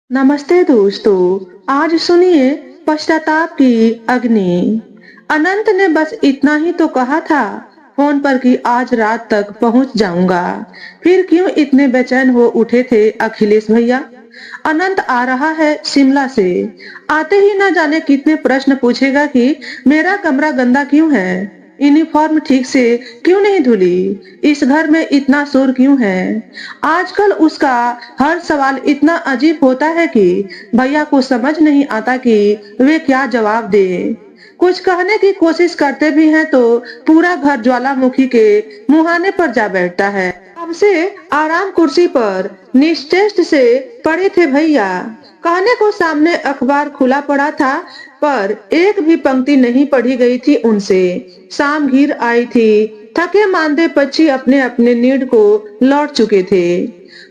नमस्ते दोस्तों। आज सुनिए पश्चाताप की अग्नि। अनंत ने बस इतना ही तो कहा था फोन पर कि आज रात तक पहुंच जाऊंगा। फिर क्यों इतने बेचैन हो उठे थे अखिलेश भैया? अनंत आ रहा है शिमला से। आते ही ना जाने कितने प्रश्न पूछेगा कि मेरा कमरा गंदा क्यों है, यूनिफॉर्म ठीक से क्यों नहीं धुली, इस घर में इतना शोर क्यों है। आजकल उसका हर सवाल इतना अजीब होता है कि भैया को समझ नहीं आता कि वे क्या जवाब दे। कुछ कहने की कोशिश करते भी हैं तो पूरा घर ज्वालामुखी के मुहाने पर जा बैठता है। अब से आराम कुर्सी पर निश्चेष्ट से पड़े थे भैया। कहने को सामने अखबार खुला पड़ा था, पर एक भी पंक्ति नहीं पढ़ी गई थी उनसे। शाम घिर आई थी, थके मांदे पक्षी अपने अपने नीड को लौट चुके थे।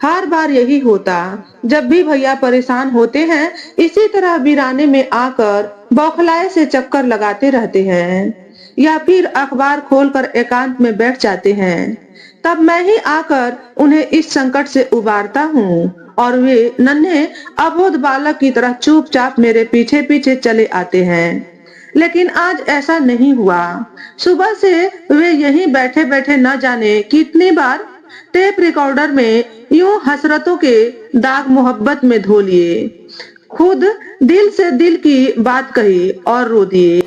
हर बार यही होता, जब भी भैया परेशान होते हैं इसी तरह वीराने में आकर बौखलाए से चक्कर लगाते रहते हैं, या फिर अखबार खोलकर एकांत में बैठ जाते हैं। तब मैं ही आकर उन्हें इस संकट से उबारता हूँ और वे नन्हे अबोध बालक की तरह चुपचाप मेरे पीछे पीछे चले आते हैं। लेकिन आज ऐसा नहीं हुआ। सुबह से वे यहीं बैठे बैठे न जाने कितनी बार टेप रिकॉर्डर में यूं हसरतों के दाग मोहब्बत में धो लिए, खुद दिल से दिल की बात कही और रो दिए।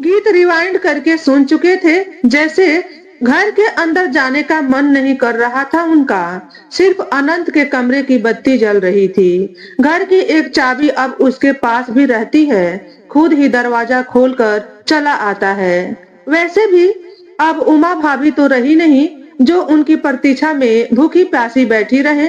गीत रिवाइंड करके सुन चुके थे, जैसे घर के अंदर जाने का मन नहीं कर रहा था उनका। सिर्फ अनंत के कमरे की बत्ती जल रही थी। घर की एक चाबी अब उसके पास भी रहती है, खुद ही दरवाजा खोलकर चला आता है। वैसे भी अब उमा भाभी तो रही नहीं जो उनकी प्रतीक्षा में भूखी प्यासी बैठी रहे।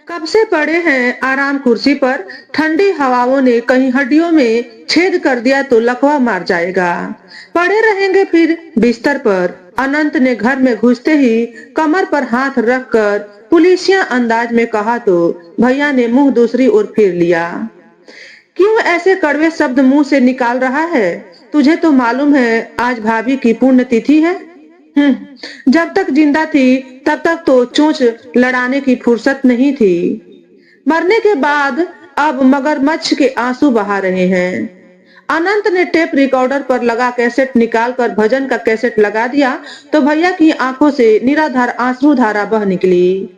कब से पड़े हैं आराम कुर्सी पर, ठंडी हवाओं ने कहीं हड्डियों में छेद कर दिया तो लकवा मार जाएगा। पड़े रहेंगे फिर बिस्तर पर। अनंत ने घर में घुसते ही कमर पर हाथ रखकर पुलिसिया अंदाज में कहा तो भैया ने मुंह दूसरी ओर फेर लिया। क्यों ऐसे कड़वे शब्द मुंह से निकाल रहा है? तुझे तो मालूम है आज भाभी की पुण्यतिथि है। जब तक जिंदा थी तब तक तो चोंच लड़ाने की फुर्सत नहीं थी। मरने के बाद अब मगरमच्छ के आंसू बहा रहे हैं। अनंत ने टेप रिकॉर्डर पर लगा कैसेट निकालकर भजन का कैसेट लगा दिया तो भैया की आंखों से निराधार आंसू धारा बह निकली।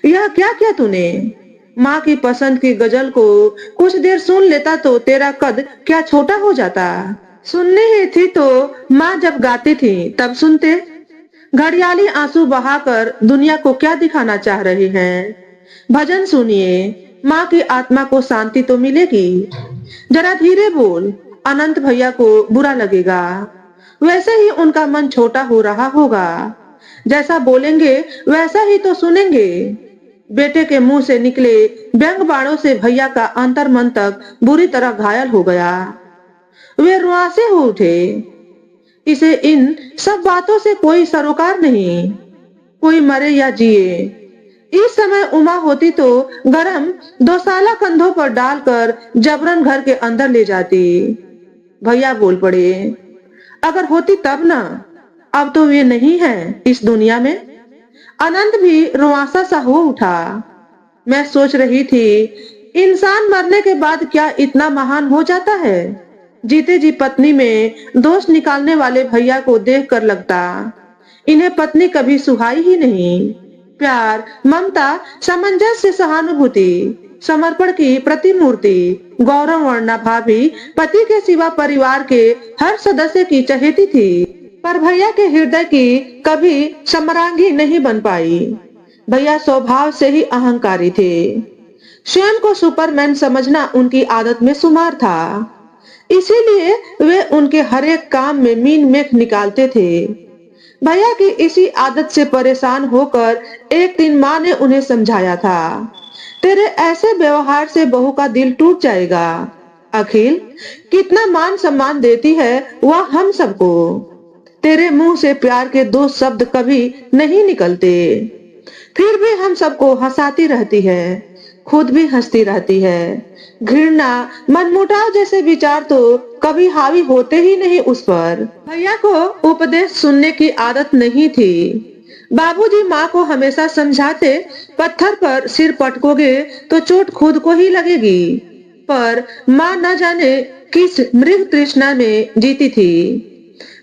यह क्या किया तूने? माँ की पसंद की गजल को कुछ देर सुन लेता तो तेरा कद क्या छोटा हो जाता। सुननी ही थी तो माँ जब गाती थी तब सुनते। घड़ियाली आंसू बहाकर दुनिया को क्या दिखाना चाह रही हैं? भजन सुनिए, माँ की आत्मा को शांति तो मिलेगी। जरा धीरे बोल, अनंत भैया को बुरा लगेगा। वैसे ही उनका मन छोटा हो रहा होगा। जैसा बोलेंगे वैसा ही तो सुनेंगे। बेटे के मुंह से निकले व्यंग बाणों से भैया का अंतर मन तक बुरी तरह घायल हो गया। वे रुआंसे हो उठे। इसे इन सब बातों से कोई सरोकार नहीं, कोई मरे या जिए। इस समय उमा होती तो गरम दोसाला कंधों पर डालकर जबरन घर के अंदर ले जाती। भैया बोल पड़े, अगर होती तब ना, अब तो वे नहीं हैं इस दुनिया में। अनंत भी रुआंसा सा हो उठा। मैं सोच रही थी इंसान मरने के बाद क्या इतना महान हो जाता है? जीते जी पत्नी में दोष निकालने वाले भैया को देखकर लगता इन्हें पत्नी कभी सुहाई ही नहीं। प्यार, ममता, सामंजस्य, सहानुभूति, समर्पण की प्रतिमूर्ति गौरव वर्णा भाभी पति के सिवा परिवार के हर सदस्य की चहेती थी, पर भैया के हृदय की कभी समरांगी नहीं बन पाई। भैया स्वभाव से ही अहंकारी थे। स्वयं को सुपरमैन समझना उनकी आदत में शुमार था। इसीलिए वे उनके हर एक काम में मीन मेख निकालते थे। भैया की इसी आदत से परेशान होकर एक दिन माँ ने उन्हें समझाया था, तेरे ऐसे व्यवहार से बहू का दिल टूट जाएगा। अखिल कितना मान सम्मान देती है वह हम सबको। तेरे मुंह से प्यार के दो शब्द कभी नहीं निकलते, फिर भी हम सबको हंसाती रहती है, खुद भी हंसती रहती है। घृणा, मनमुटाव जैसे विचार तो कभी हावी होते ही नहीं उस पर। भैया को उपदेश सुनने की आदत नहीं थी। बाबूजी माँ को हमेशा समझाते, पत्थर पर सिर पटकोगे तो चोट खुद को ही लगेगी। पर माँ न जाने किस मृग तृष्णा में जीती थी।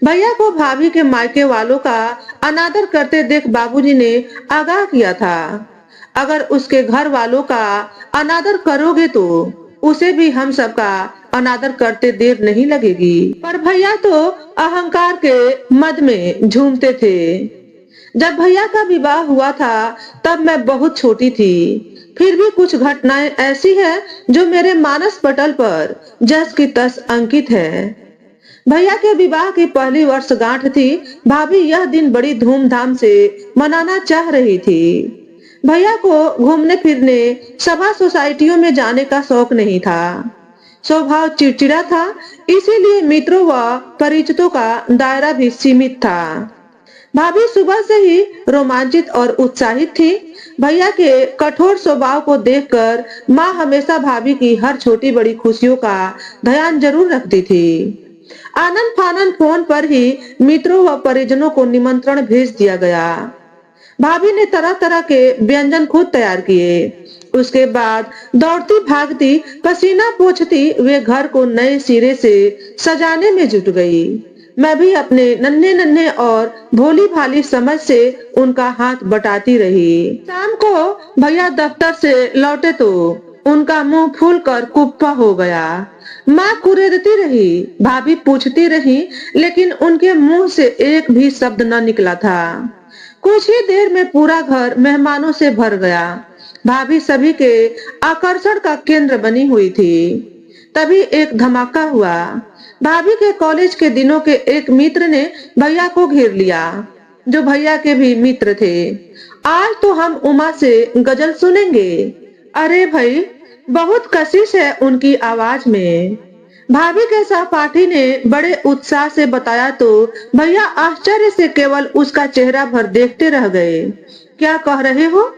भैया को भाभी के मायके वालों का अनादर करते देख बाबूजी ने आगाह किया था, अगर उसके घर वालों का अनादर करोगे तो उसे भी हम सबका अनादर करते देर नहीं लगेगी। पर भैया तो अहंकार के मद में झूमते थे। जब भैया का विवाह हुआ था तब मैं बहुत छोटी थी, फिर भी कुछ घटनाएं ऐसी हैं जो मेरे मानस पटल पर जस की तस अंकित है। भैया के विवाह की पहली वर्षगांठ थी। भाभी यह दिन बड़ी धूमधाम से मनाना चाह रही थी। भैया को घूमने फिरने, सभा सोसाइटियों में जाने का शौक नहीं था। स्वभाव चिड़चिड़ा था, इसीलिए मित्रों व परिचितों का दायरा भी सीमित था। भाभी सुबह से ही रोमांचित और उत्साहित थी। भैया के कठोर स्वभाव को देखकर माँ हमेशा भाभी की हर छोटी बड़ी खुशियों का ध्यान जरूर रखती थी। आनंद फानंद फोन पर ही मित्रों व परिजनों को निमंत्रण भेज दिया गया। भाभी ने तरह तरह के व्यंजन खुद तैयार किए। उसके बाद दौड़ती भागती पसीना पोंछती वे घर को नए सिरे से सजाने में जुट गई। मैं भी अपने नन्हे नन्हे और भोली भाली समझ से उनका हाथ बटाती रही। शाम को भैया दफ्तर से लौटे तो उनका मुंह फूल कर कुप्पा हो गया। माँ कुरेदती रही, भाभी पूछती रही, लेकिन उनके मुंह से एक भी शब्द न निकला था। कुछ ही देर में पूरा घर मेहमानों से भर गया। भाभी सभी के आकर्षण का केंद्र बनी हुई थी। तभी एक धमाका हुआ। भाभी के कॉलेज के दिनों के एक मित्र ने भैया को घेर लिया, जो भैया के भी मित्र थे। आज तो हम उमा से गजल सुनेंगे। अरे भाई, बहुत कशिश है उनकी आवाज में। भाभी के सहपाठी ने बड़े उत्साह से बताया तो भैया आश्चर्य से केवल उसका चेहरा भर देखते रह गए। क्या कह रहे हो?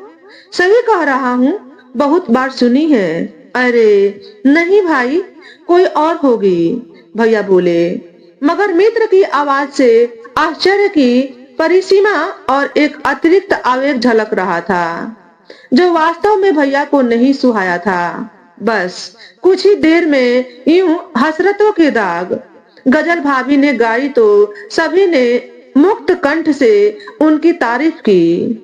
सही कह रहा हूँ, बहुत बार सुनी है। अरे नहीं भाई, कोई और होगी, भैया बोले। मगर मित्र की आवाज से आश्चर्य की परिसीमा और एक अतिरिक्त आवेग झलक रहा था, जो वास्तव में भैया को नहीं सुहाया था। बस कुछ ही देर में यूं हसरतों के दाग। गजल भाभी ने गाई तो सभी ने मुक्त कंठ से उनकी तारीफ की।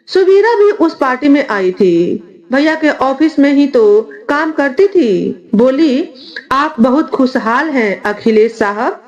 सुबीरा भी उस पार्टी में आई थी। भैया के ऑफिस में ही तो काम करती थी। बोली, आप बहुत खुशहाल हैं अखिलेश साहब।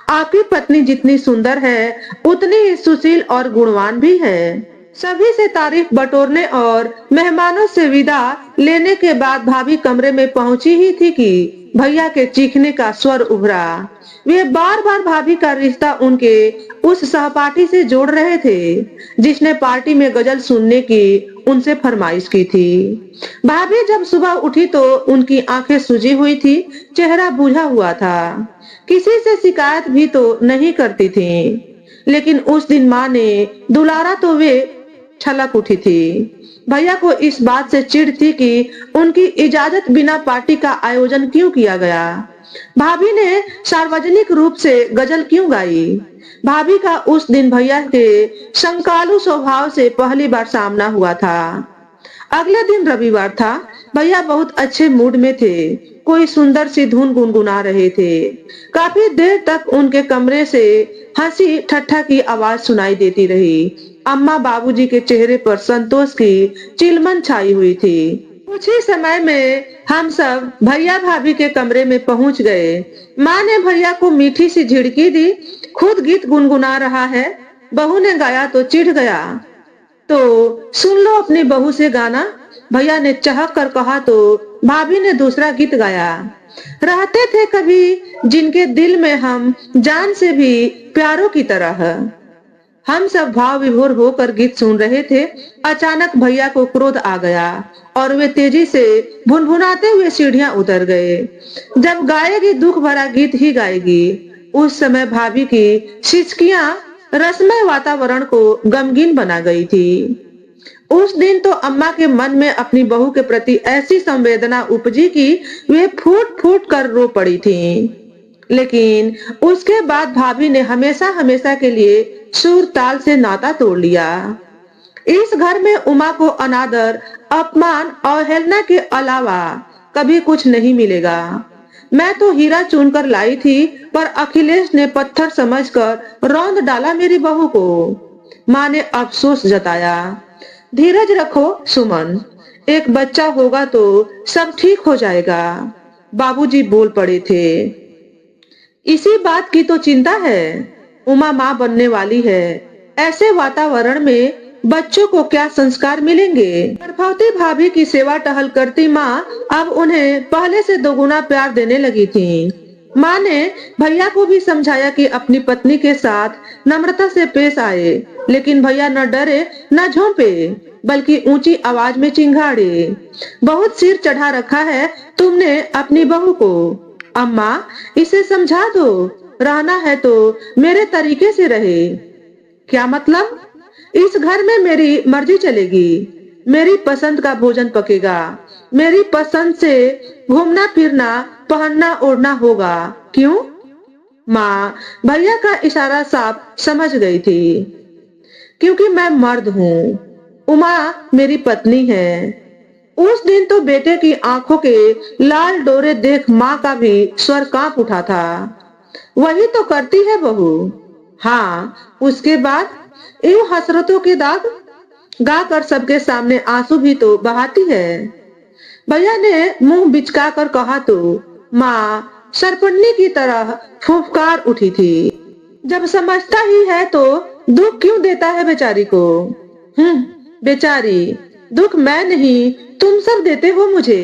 आपकी पत्नी जितनी सुंदर है उतनी ही सुशील और गुणवान भी है। सभी से तारीफ बटोरने और मेहमानों से विदा लेने के बाद भाभी कमरे में पहुंची ही थी कि भैया के चीखने का स्वर उभरा। वे बार बार भाभी का रिश्ता उनके उस सहपाठी से जोड़ रहे थे जिसने पार्टी में गजल सुनने की उनसे फरमाइश की थी। भाभी जब सुबह उठी तो उनकी आंखें सूजी हुई थी, चेहरा बुझा हुआ था। किसी से शिकायत भी तो नहीं करती थी, लेकिन उस दिन माँ ने दुलारा तो वे छलक उठी थी। भैया को इस बात से चिढ़ थी कि उनकी इजाजत बिना पार्टी का आयोजन क्यों किया गया। भाभी ने सार्वजनिक रूप से गजल क्यों गाई। भाभी का उस दिन भैया के शंकालु स्वभाव से पहली बार सामना हुआ था। अगले दिन रविवार था। भैया बहुत अच्छे मूड में थे। कोई सुंदर सी धुन गुनगुना रहे थे। काफी देर तक उनके कमरे से हंसी ठट्ठा की आवाज सुनाई देती रही। अम्मा बाबूजी के चेहरे पर संतोष की चिलमन छाई हुई थी। कुछ ही समय में हम सब भैया भाभी के कमरे में पहुंच गए। माँ ने भैया को मीठी सी झिड़की दी। खुद गीत गुनगुना रहा है, बहू ने गाया तो चिढ़ गया। तो सुन लो अपनी बहू से गाना, भैया ने चहक कर कहा तो भाभी ने दूसरा गीत गाया। रहते थे कभी जिनके दिल में हम जान से भी प्यारों की तरह। हम सब भाव विभोर होकर गीत सुन रहे थे। अचानक भैया को क्रोध आ गया और वे तेजी से भुनभुनाते हुए सीढ़ियां उतर गए। जब गाएगी दुख भरा गीत ही गाएगी। उस समय भाभी की सिसकियां रसमय वातावरण को गमगीन बना गई थी। उस दिन तो अम्मा के मन में अपनी बहू के प्रति ऐसी संवेदना उपजी कि वे फूट फूट कर रो पड़ी थीं। लेकिन उसके बाद भाभी ने हमेशा हमेशा के लिए सुर ताल से नाता तोड़ लिया। इस घर में उमा को अनादर, अपमान, अवहेलना के अलावा कभी कुछ नहीं मिलेगा। मैं तो हीरा चुनकर लाई थी, पर अखिलेश ने पत्थर समझकर रौंद डाला मेरी बहू को। माँ ने अफसोस जताया। धीरज रखो सुमन, एक बच्चा होगा तो सब ठीक हो जाएगा। बाबूजी बोल पड़े थे। इसी बात की तो चिंता है। उमा माँ बनने वाली है। ऐसे वातावरण में बच्चों को क्या संस्कार मिलेंगे। गर्भवती भाभी की सेवा टहल करती माँ अब उन्हें पहले से दोगुना प्यार देने लगी थी। माँ ने भैया को भी समझाया कि अपनी पत्नी के साथ नम्रता से पेश आए, लेकिन भैया न डरे न झोंपे, बल्कि ऊंची आवाज में चिंघाड़े। बहुत सिर चढ़ा रखा है तुमने अपनी बहू को। अम्मा, इसे समझा दो, रहना है तो मेरे तरीके से रहे। क्या मतलब? इस घर में मेरी मर्जी चलेगी, मेरी पसंद का भोजन पकेगा, मेरी पसंद से घूमना फिरना, पहनना ओढ़ना होगा। क्यों? माँ भैया का इशारा साफ समझ गई थी। क्योंकि मैं मर्द हूँ, उमा मेरी पत्नी है। उस दिन तो बेटे की आंखों के लाल डोरे देख माँ का भी स्वर कांप उठा था। वही तो करती है बहू। हाँ, उसके बाद इन हसरतों के दाग गा कर सबके सामने आंसू भी तो बहाती है। भैया ने मुंह बिचका कर कहा तो माँ सरपन्नी की तरह फुफकार उठी थी। जब समझता ही है तो दुख क्यों देता है बेचारी को? बेचारी, दुख मैं नहीं तुम सब देते हो मुझे।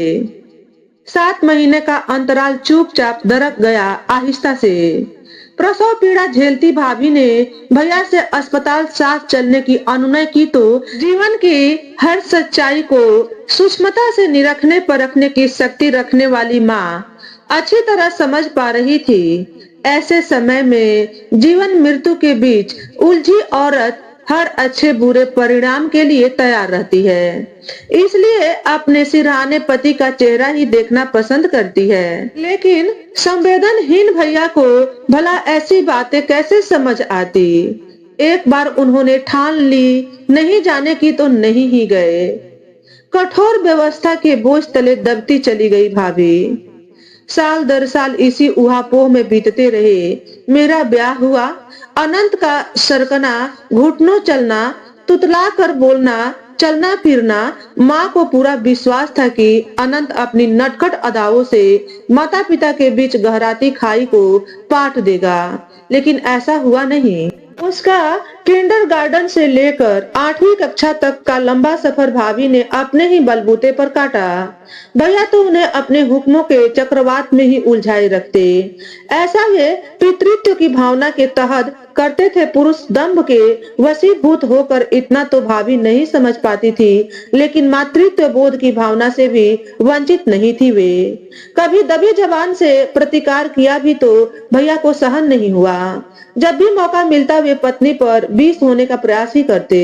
7 महीने का अंतराल चुपचाप दरक गया आहिस्ता से। प्रसव पीड़ा झेलती भाभी ने भैया से अस्पताल साथ चलने की अनुनय की तो जीवन की हर सच्चाई को सूक्ष्मता से निरखने परखने की शक्ति रखने वाली माँ अच्छी तरह समझ पा रही थी। ऐसे समय में जीवन मृत्यु के बीच उलझी औरत हर अच्छे बुरे परिणाम के लिए तैयार रहती है, इसलिए अपने सिरहाने पति का चेहरा ही देखना पसंद करती है। लेकिन संवेदनहीन भैया को भला ऐसी बातें कैसे समझ आती? एक बार उन्होंने ठान ली, नहीं जाने की तो नहीं ही गए। कठोर व्यवस्था के बोझ तले दबती चली गई भाभी। साल दर साल इसी उहापोह में बीतते रहे। मेरा ब्याह हुआ, अनंत का सरकना, घुटनों चलना, तुतला कर बोलना, चलना फिरना। माँ को पूरा विश्वास था कि अनंत अपनी नटखट अदाओं से माता पिता के बीच गहराती खाई को पाट देगा, लेकिन ऐसा हुआ नहीं। उसका किंडरगार्टन से लेकर 8वीं कक्षा तक का लंबा सफर भाभी ने अपने ही बलबूते पर काटा। भैया तो उन्हें अपने हुक्मों के चक्रवात में ही उलझाए रखते। ऐसा वे पितृत्व की भावना के तहत करते थे। पुरुष दंभ के वशीभूत होकर इतना तो भाभी नहीं समझ पाती थी, लेकिन मातृत्व बोध की भावना से भी वंचित नहीं थी वे। कभी दबी जबान से प्रतिकार किया भी तो भैया को सहन नहीं हुआ। जब भी मौका मिलता वे पत्नी पर विष होने का प्रयास ही करते।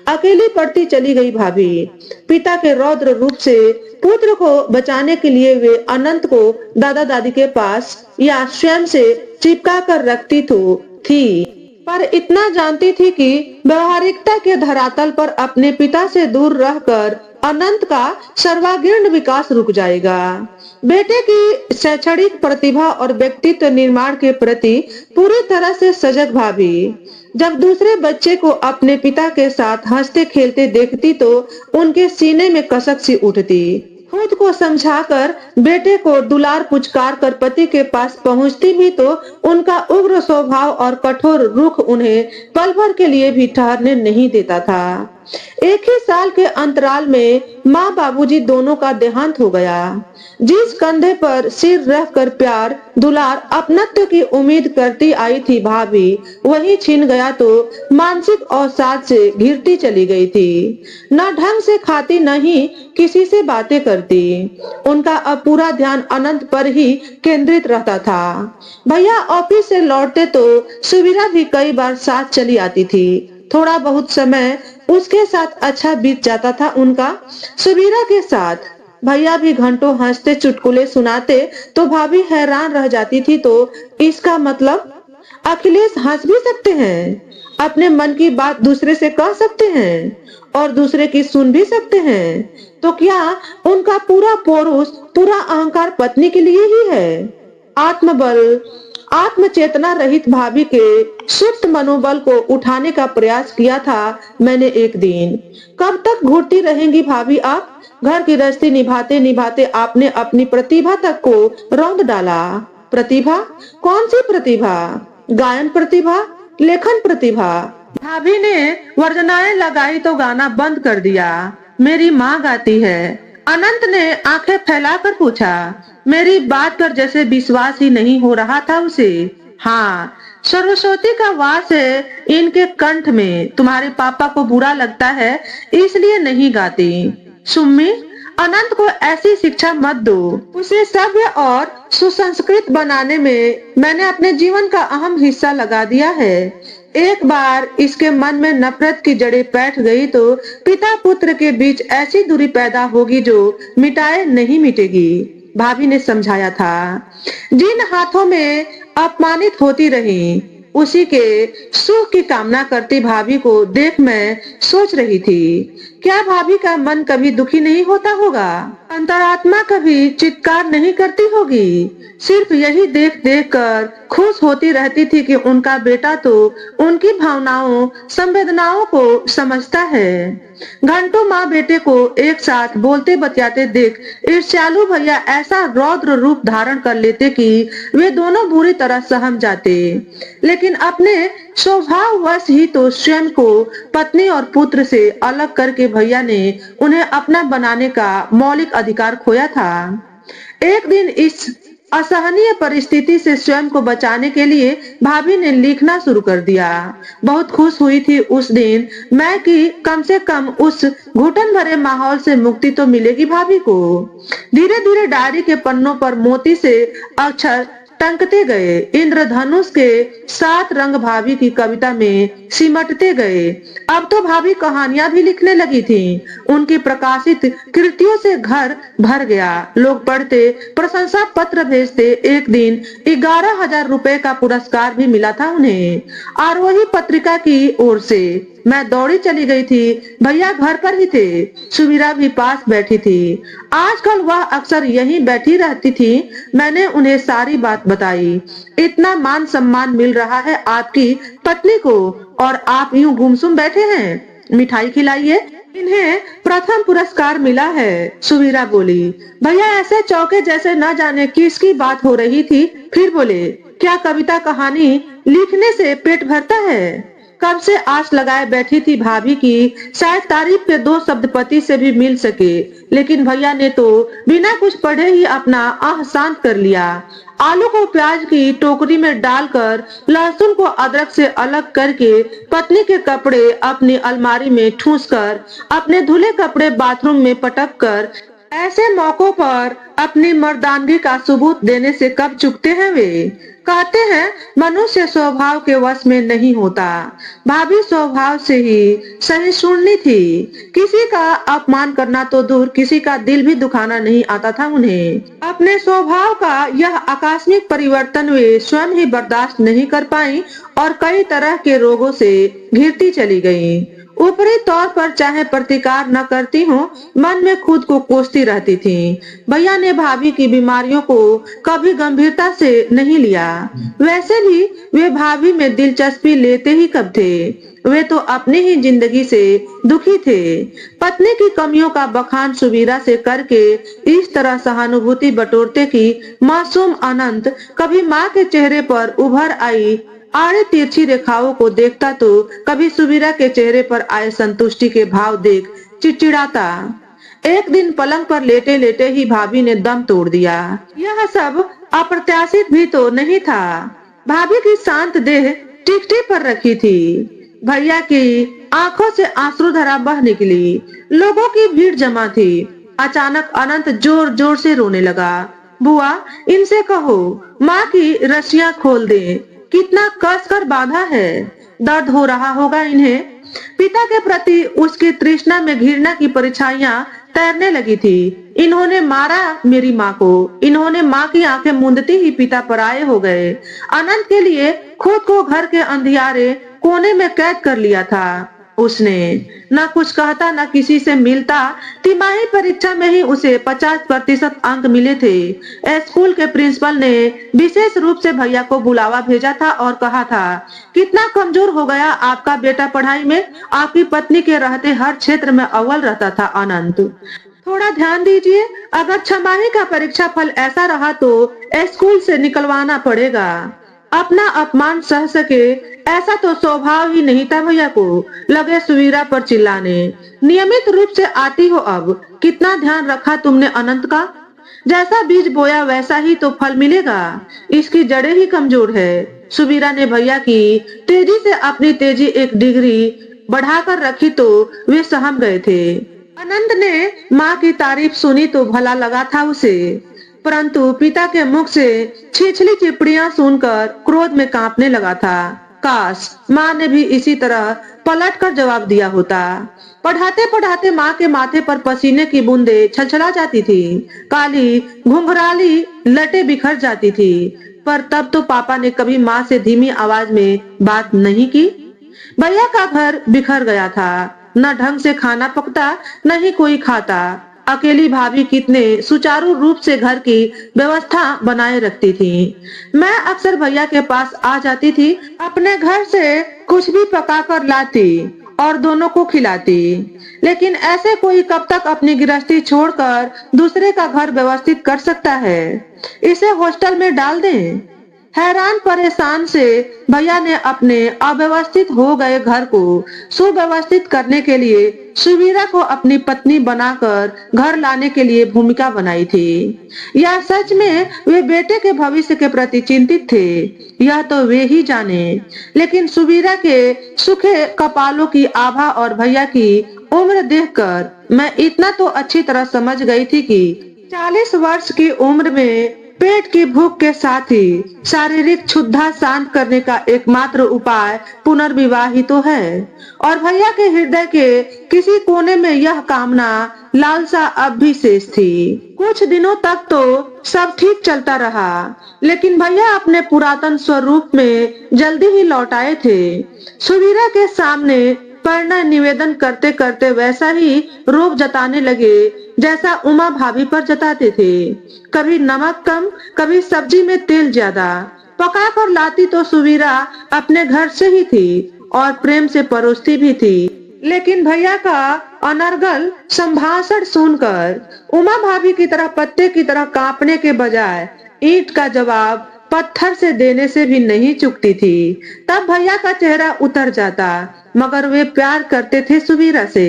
अकेली पड़ती चली गई भाभी। पिता के रौद्र रूप से पुत्र को बचाने के लिए वे अनंत को दादा दादी के पास या स्वयं से चिपका कर रखती तो थी, पर इतना जानती थी कि व्यवहारिकता के धरातल पर अपने पिता से दूर रहकर अनंत का सर्वांगीण विकास रुक जाएगा। बेटे की शैक्षणिक प्रतिभा और व्यक्तित्व निर्माण के प्रति पूरी तरह से सजग भाभी जब दूसरे बच्चे को अपने पिता के साथ हंसते खेलते देखती तो उनके सीने में कसक सी उठती। खुद को समझाकर बेटे को दुलार पुचकार कर पति के पास पहुंचती भी तो उनका उग्र स्वभाव और कठोर रुख उन्हें पल भर के लिए भी ठहरने नहीं देता था। एक ही साल के अंतराल में माँ बाबूजी दोनों का देहांत हो गया। जिस कंधे पर सिर रख कर प्यार दुलार अपनत्व की उम्मीद करती आई थी भाभी, वही छीन गया तो मानसिक अवसाद से घिरती चली गई थी। न ढंग से खाती न ही किसी से बातें करती। उनका अब पूरा ध्यान अनंत पर ही केंद्रित रहता था। भैया ऑफिस से लौटते तो सुबीरा भी कई बार साथ चली आती थी। थोड़ा बहुत समय उसके साथ अच्छा बीत जाता था उनका। सुबीरा के साथ भैया भी घंटों हंसते चुटकुले सुनाते तो भाभी हैरान रह जाती थी। तो इसका मतलब अखिलेश हंस भी सकते हैं, अपने मन की बात दूसरे से कह सकते हैं और दूसरे की सुन भी सकते हैं। तो क्या उनका पूरा पौरुष, पूरा अहंकार पत्नी के लिए ही है? आत्मबल, आत्मचेतना रहित भाभी के सुप्त मनोबल को उठाने का प्रयास किया था मैंने एक दिन। कब तक घुटती रहेंगी भाभी आप? घर की गृहस्थी निभाते निभाते आपने अपनी प्रतिभा तक को रौंद डाला। प्रतिभा? कौन सी प्रतिभा? गायन प्रतिभा, लेखन प्रतिभा? भाभी ने वर्जनाएं लगाई तो गाना बंद कर दिया। मेरी माँ गाती है। अनंत ने आंखें फैलाकर पूछा। मेरी बात पर जैसे विश्वास ही नहीं हो रहा था उसे। हाँ, सरस्वती का वास है इनके कंठ में। तुम्हारे पापा को बुरा लगता है इसलिए नहीं गाती। सुम्मी, अनंत को ऐसी शिक्षा मत दो। उसे सभ्य और सुसंस्कृत बनाने में मैंने अपने जीवन का अहम हिस्सा लगा दिया है। एक बार इसके मन में नफरत की जड़ें बैठ गई तो पिता पुत्र के बीच ऐसी दूरी पैदा होगी जो मिटाए नहीं मिटेगी। भाभी ने समझाया था। जिन हाथों में अपमानित होती रही उसी के सुख की कामना करती भाभी को देख मैं सोच रही थी, क्या भाभी का मन कभी दुखी नहीं होता होगा? अंतरात्मा कभी चित्कार नहीं करती होगी? सिर्फ यही देख देख कर खुश होती रहती थी कि उनका बेटा तो उनकी भावनाओं, संवेदनाओं को समझता है। घंटों माँ बेटे को एक साथ बोलते बतियाते देख ईर्ष्यालु भैया ऐसा रौद्र रूप धारण कर लेते कि वे दोनों बुरी तरह सहम जाते। लेकिन अपने स्वभाववश ही तो स्वयं को पत्नी और पुत्र से अलग करके भैया ने उन्हें अपना बनाने का मौलिक अधिकार खोया था। एक दिन इस असहनीय परिस्थिति से स्वयं को बचाने के लिए भाभी ने लिखना शुरू कर दिया। बहुत खुश हुई थी उस दिन मैं कि कम से कम उस घुटन भरे माहौल से मुक्ति तो मिलेगी भाभी को। धीरे धीरे डायरी के पन्नों पर मोती से अक्षर टंकते गए। इंद्रधनुष के 7 रंग भाभी की कविता में सिमटते गए। अब तो भाभी कहानियां भी लिखने लगी थी। उनकी प्रकाशित कृतियों से घर भर गया। लोग पढ़ते, प्रशंसा पत्र भेजते। एक दिन 11,000 रुपए का पुरस्कार भी मिला था उन्हें आरोही पत्रिका की ओर से। मैं दौड़ी चली गई थी। भैया घर पर ही थे। सुमीरा भी पास बैठी थी। आजकल वह अक्सर यहीं बैठी रहती थी। मैंने उन्हें सारी बात बताई। इतना मान सम्मान मिल रहा है आपकी पत्नी को और आप यूं गुमसुम बैठे हैं। मिठाई खिलाइए, इन्हें प्रथम पुरस्कार मिला है। सुवीरा बोली। भैया ऐसे चौके जैसे न जाने किसकी बात हो रही थी। फिर बोले, क्या कविता कहानी लिखने से पेट भरता है? कब से आस लगाए बैठी थी भाभी की शायद तारीफ के 2 शब्द पति से भी मिल सके। लेकिन भैया ने तो बिना कुछ पढ़े ही अपना आह शांत कर लिया। आलू को प्याज की टोकरी में डालकर, लहसुन को अदरक से अलग करके, पत्नी के कपड़े अपनी अलमारी में ठूंस कर, अपने धुले कपड़े बाथरूम में पटक कर, ऐसे मौकों पर अपनी मर्दानगी का सबूत देने से कब चुकते हैं वे? कहते हैं मनुष्य स्वभाव के वश में नहीं होता। भाभी स्वभाव से ही सहिष्णुनी थी। किसी का अपमान करना तो दूर, किसी का दिल भी दुखाना नहीं आता था उन्हें। अपने स्वभाव का यह आकस्मिक परिवर्तन वे स्वयं ही बर्दाश्त नहीं कर पाई और कई तरह के रोगों से घिरती चली गईं। ऊपरी तौर पर चाहे प्रतिकार न करती हो, मन में खुद को कोसती रहती थी। भैया ने भाभी की बीमारियों को कभी गंभीरता से नहीं लिया। वैसे भी वे भाभी में दिलचस्पी लेते ही कब थे। वे तो अपनी ही जिंदगी से दुखी थे। पत्नी की कमियों का बखान सुवीरा से करके इस तरह सहानुभूति बटोरते कि मासूम अनंत कभी माँ के चेहरे पर उभर आई आड़े तिरछी रेखाओं को देखता तो कभी सुवीरा के चेहरे पर आए संतुष्टि के भाव देख चिड़चिड़ाता। एक दिन पलंग पर लेटे लेटे ही भाभी ने दम तोड़ दिया। यह सब अप्रत्याशित भी तो नहीं था। भाभी की शांत देह टिकटी पर रखी थी। भैया की आंखों से आंसू-धारा बह निकली। लोगों की भीड़ जमा थी। अचानक अनंत जोर जोर से रोने लगा। बुआ, इनसे कहो माँ की रस्सियां खोल दे। कितना कस कर बांधा है, दर्द हो रहा होगा इन्हें। पिता के प्रति उसकी तृष्णा में घृणा की परछाइयां तैरने लगी थी। इन्होंने मारा मेरी माँ को। इन्होंने माँ की आंखें मूंदती ही पिता पराये हो गए। अनंत के लिए खुद को घर के अंधियारे कोने में कैद कर लिया था उसने। न कुछ कहता न किसी से मिलता। तिमाही परीक्षा में ही उसे 50% अंक मिले थे। स्कूल के प्रिंसिपल ने विशेष रूप से भैया को बुलावा भेजा था और कहा था, कितना कमजोर हो गया आपका बेटा पढ़ाई में। आपकी पत्नी के रहते हर क्षेत्र में अव्वल रहता था अनंत। थोड़ा ध्यान दीजिए। अगर छमाही का परीक्षा फल ऐसा रहा तो स्कूल से निकलवाना पड़ेगा। अपना अपमान सह सके ऐसा तो स्वभाव ही नहीं था भैया को। लगे सुवीरा पर चिल्लाने। नियमित रूप से आती हो अब। कितना ध्यान रखा तुमने अनंत का। जैसा बीज बोया वैसा ही तो फल मिलेगा। इसकी जड़ें ही कमजोर है। सुवीरा ने भैया की तेजी से अपनी तेजी 1 डिग्री बढ़ाकर रखी तो वे सहम गए थे। अनंत ने माँ की तारीफ सुनी तो भला लगा था उसे, परंतु पिता के मुख से छिछली टिप्पणियां सुनकर क्रोध में कांपने लगा था। काश माँ ने भी इसी तरह पलटकर जवाब दिया होता। पढ़ाते पढ़ाते माँ के माथे पर पसीने की बूंदें छलछला जाती थी। काली घुंघराली लटें बिखर जाती थी। पर तब तो पापा ने कभी माँ से धीमी आवाज में बात नहीं की। भैया का घर बिखर गया था। न ढंग से खाना पकता न ही कोई खाता। अकेली भाभी कितने सुचारू रूप से घर की व्यवस्था बनाए रखती थी। मैं अक्सर भैया के पास आ जाती थी। अपने घर से कुछ भी पका कर लाती और दोनों को खिलाती। लेकिन ऐसे कोई कब तक अपनी गृहस्थी छोड़कर दूसरे का घर व्यवस्थित कर सकता है। इसे हॉस्टल में डाल दें। हैरान परेशान से भैया ने अपने अव्यवस्थित हो गए घर को सुव्यवस्थित करने के लिए सुवीरा को अपनी पत्नी बनाकर घर लाने के लिए भूमिका बनाई थी। यह सच में वे बेटे के भविष्य के प्रति चिंतित थे, यह तो वे ही जाने। लेकिन सुवीरा के सूखे कपालों की आभा और भैया की उम्र देखकर मैं इतना तो अच्छी तरह समझ गई थी कि 40 वर्ष की उम्र में पेट की भूख के साथ ही शारीरिक क्षुधा शांत करने का एकमात्र उपाय पुनर्विवाह ही तो है। और भैया के हृदय के किसी कोने में यह कामना लालसा अब भी शेष थी। कुछ दिनों तक तो सब ठीक चलता रहा, लेकिन भैया अपने पुरातन स्वरूप में जल्दी ही लौट आए थे। सुवीरा के सामने परिणय निवेदन करते करते वैसा ही रोब जताने लगे जैसा उमा भाभी पर जताते थे। कभी नमक कम, कभी सब्जी में तेल ज्यादा। पका कर लाती तो सुवीरा अपने घर से ही थी और प्रेम से परोसती भी थी। लेकिन भैया का अनर्गल संभाषण सुनकर उमा भाभी की तरह पत्ते की तरह कांपने के बजाय ईंट का जवाब पत्थर से देने से भी नहीं चुकती थी। तब भैया का चेहरा उतर जाता, मगर वे प्यार करते थे सुवीरा से।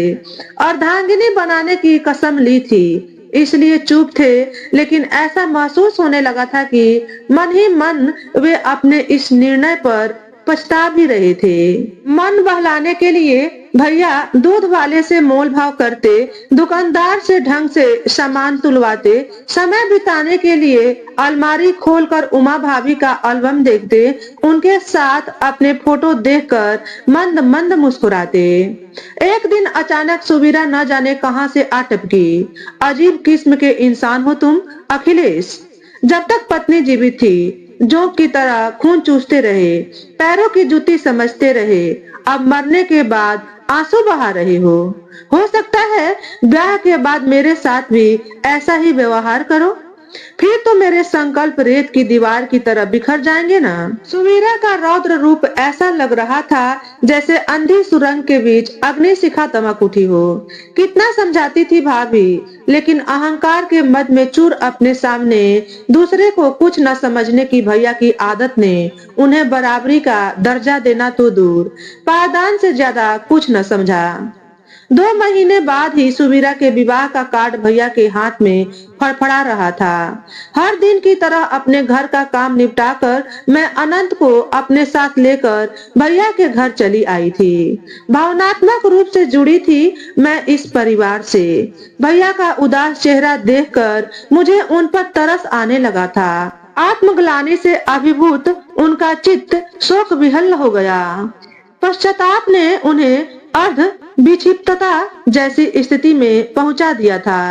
अर्धांगिनी बनाने की कसम ली थी, इसलिए चुप थे। लेकिन ऐसा महसूस होने लगा था कि मन ही मन वे अपने इस निर्णय पर पछता भी रहे थे। मन बहलाने के लिए भैया दूध वाले से मोल भाव करते, दुकानदार से ढंग से सामान तुलवाते। समय बिताने के लिए अलमारी खोलकर उमा भाभी का एल्बम देखते, उनके साथ अपने फोटो देखकर मंद मंद मुस्कुराते। एक दिन अचानक सुवीरा न जाने कहां से आ टपकी। अजीब किस्म के इंसान हो तुम अखिलेश। जब तक पत्नी जीवित थी जोंक की तरह खून चूसते रहे, पैरों की जूती समझते रहे। अब मरने के बाद आंसू बहा रहे हो सकता है ब्याह के बाद मेरे साथ भी ऐसा ही व्यवहार करो, फिर तो मेरे संकल्प रेत की दीवार की तरह बिखर जाएंगे ना। सुवीरा का रौद्र रूप ऐसा लग रहा था जैसे अंधी सुरंग के बीच अग्नि शिखा दमक उठी हो। कितना समझाती थी भाभी, लेकिन अहंकार के मद में चूर अपने सामने दूसरे को कुछ न समझने की भैया की आदत ने उन्हें बराबरी का दर्जा देना तो दूर, पायदान से ज्यादा कुछ न समझा। 2 महीने बाद ही सुवीरा के विवाह का कार्ड भैया के हाथ में फड़फड़ा रहा था। हर दिन की तरह अपने घर का काम निपटाकर मैं अनंत को अपने साथ लेकर भैया के घर चली आई थी। भावनात्मक रूप से जुड़ी थी मैं इस परिवार से। भैया का उदास चेहरा देखकर मुझे उन पर तरस आने लगा था। आत्मग्लानि से अभिभूत उनका चित्त शोक विहल हो गया। पश्चाताप ने उन्हें अर्ध विक्षिप्तता जैसी स्थिति में पहुंचा दिया था।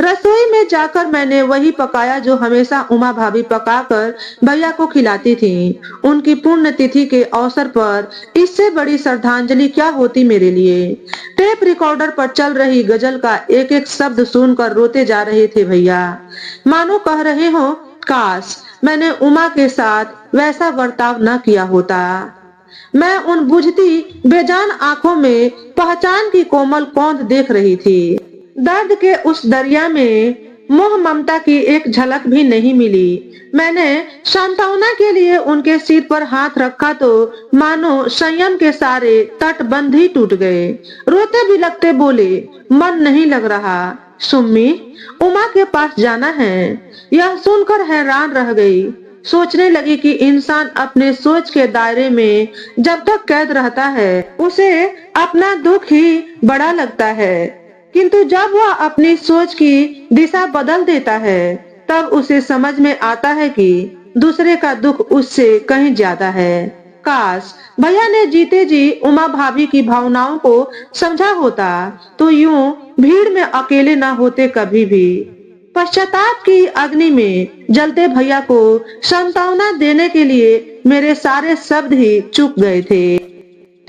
रसोई में जाकर मैंने वही पकाया जो हमेशा उमा भाभी पकाकर भैया को खिलाती थी। उनकी पुण्यतिथि के अवसर पर इससे बड़ी श्रद्धांजलि क्या होती मेरे लिए। टेप रिकॉर्डर पर चल रही गजल का एक एक शब्द सुनकर रोते जा रहे थे भैया, मानो कह रहे हो काश मैंने उमा के साथ वैसा बर्ताव न किया होता। मैं उन बुझती बेजान आंखों में पहचान की कोमल कौंध देख रही थी। दर्द के उस दरिया में मोह ममता की एक झलक भी नहीं मिली। मैंने सांत्वना के लिए उनके सिर पर हाथ रखा तो मानो संयम के सारे तटबंध ही टूट गए। रोते बिलखते बोले, मन नहीं लग रहा सुम्मी, उमा के पास जाना है। यह सुनकर हैरान रह गई। सोचने लगी कि इंसान अपने सोच के दायरे में जब तक कैद रहता है उसे अपना दुख ही बड़ा लगता है, किंतु जब वह अपनी सोच की दिशा बदल देता है तब उसे समझ में आता है कि दूसरे का दुख उससे कहीं ज्यादा है। काश भैया ने जीते जी उमा भाभी की भावनाओं को समझा होता तो यूं भीड़ में अकेले ना होते कभी भी। पश्चाताप की अग्नि में जलते भैया को सांत्वना देने के लिए मेरे सारे शब्द ही चुक गए थे।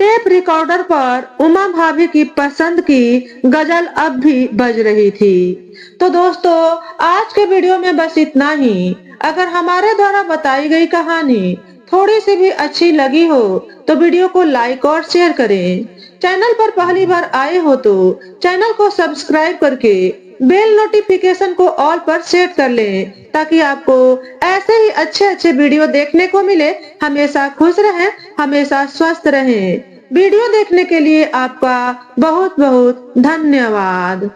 टेप रिकॉर्डर पर उमा भाभी की पसंद की गजल अब भी बज रही थी। तो दोस्तों आज के वीडियो में बस इतना ही। अगर हमारे द्वारा बताई गई कहानी थोड़ी सी भी अच्छी लगी हो तो वीडियो को लाइक और शेयर करें। चैनल पर पहली बार आए हो तो चैनल को सब्सक्राइब करके बेल नोटिफिकेशन को ऑल पर सेट कर लें ताकि आपको ऐसे ही अच्छे अच्छे वीडियो देखने को मिले। हमेशा खुश रहें, हमेशा स्वस्थ रहें। वीडियो देखने के लिए आपका बहुत बहुत धन्यवाद।